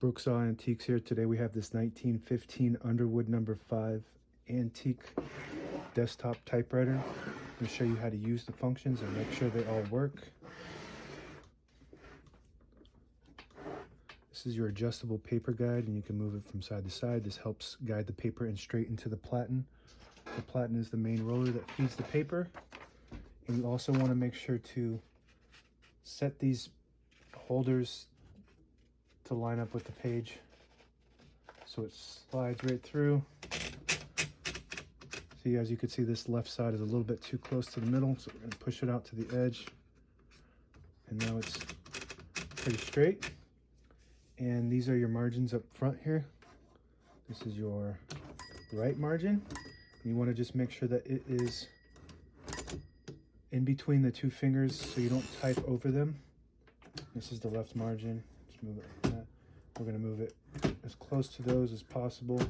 Brooksaw Antiques here. Today we have this 1915 Underwood No.5 antique desktop typewriter. I'm going to show you how to use the functions and make sure they all work. This is your adjustable paper guide, and you can move it from side to side. This helps guide the paper in straight into the platen. The platen is the main roller that feeds the paper. And you also want to make sure to set these holders to line up with the page so it slides right through. See, as you can see, this left side is a little bit too close to the middle, so we're going to push it out to the edge, and now it's pretty straight. And these are your margins up front here. This is your right margin, and you want to just make sure that it is in between the two fingers so you don't type over them. This is the left margin. Just move it like that. We're going to move it as close to those as possible.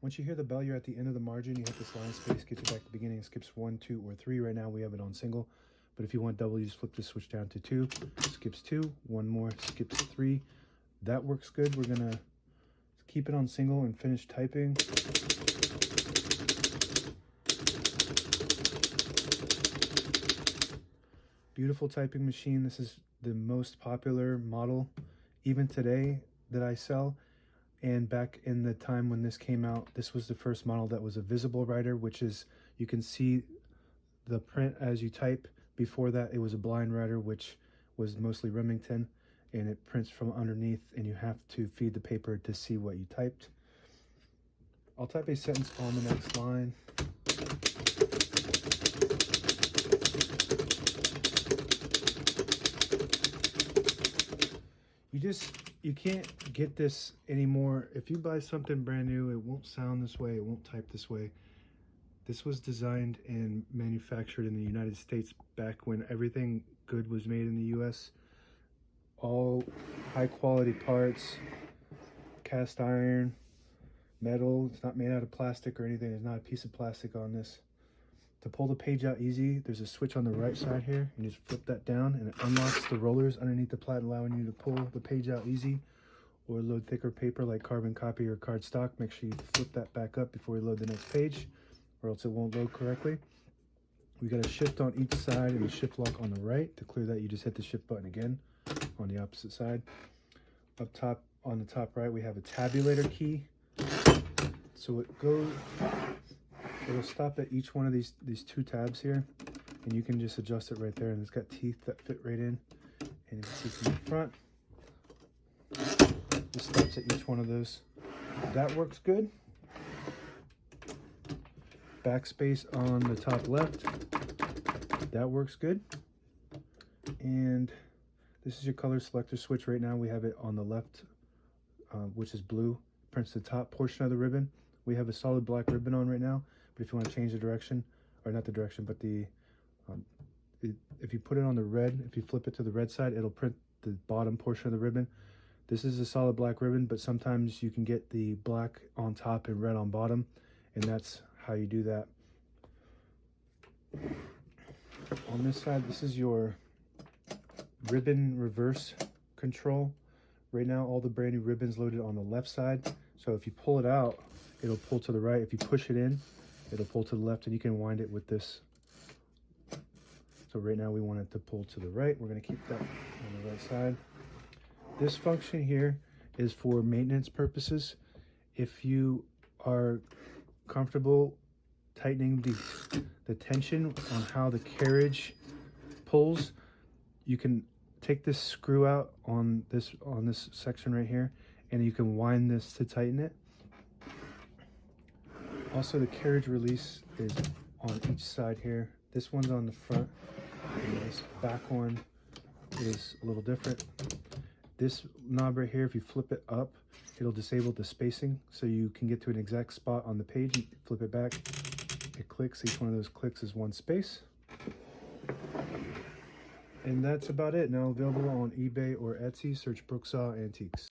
Once you hear the bell, you're at the end of the margin. You hit this line space, gets you back to the beginning. It skips 1, 2, or 3. Right now we have it on single, but if you want double, you just flip this switch down to 2. Skips 2, 1 more, skips 3. That works good. We're gonna keep it on single and finish typing. Beautiful typing machine. This is the most popular model even today that I sell. And back in the time when this came out, this was the first model that was a visible writer, which is, you can see the print as you type. Before that, it was a blind writer, which was mostly Remington, and it prints from underneath, and you have to feed the paper to see what you typed. I'll type a sentence on the next line. You can't get this anymore. If you buy something brand new, it won't sound this way, it won't type this way. This was designed and manufactured in the United States back when everything good was made in the US. All high quality parts, cast iron, metal. It's not made out of plastic or anything. There's not a piece of plastic on this. To pull the page out easy, there's a switch on the right side here. You just flip that down and it unlocks the rollers underneath the platen, allowing you to pull the page out easy, or load thicker paper like carbon copy or cardstock. Make sure you flip that back up before you load the next page, or else it won't load correctly. We got a shift on each side and a shift lock on the right. To clear that, you just hit the shift button again on the opposite side. Up top, on the top right, we have a tabulator key. So it'll stop at each one of these two tabs here, and you can just adjust it right there, and it's got teeth that fit right in. And you can see from the front, it stops at each one of those. That works good. Backspace on the top left, that works good. And this is your color selector switch. Right now we have it on the left, which is blue, prints the top portion of the ribbon. We have a solid black ribbon on right now, but if you want to change the direction, or not the direction, but the if you put it on the red, if you flip it to the red side, it'll print the bottom portion of the ribbon. This is a solid black ribbon, but sometimes you can get the black on top and red on bottom, and that's how you do that. On this side, this is your ribbon reverse control. Right now, all the brand new ribbons loaded on the left side. So if you pull it out, it'll pull to the right. If you push it in, it'll pull to the left, and you can wind it with this. So right now we want it to pull to the right. We're going to keep that on the right side. This function here is for maintenance purposes. If you are comfortable tightening the tension on how the carriage pulls, you can take this screw out on this section right here, and you can wind this to tighten it. Also, the carriage release is on each side here. This one's on the front, and this back one is a little different. This knob right here, if you flip it up, it'll disable the spacing, so you can get to an exact spot on the page. You flip it back, it clicks. Each one of those clicks is one space. And that's about it. Now available on eBay or Etsy. Search Brooksaw Antiques.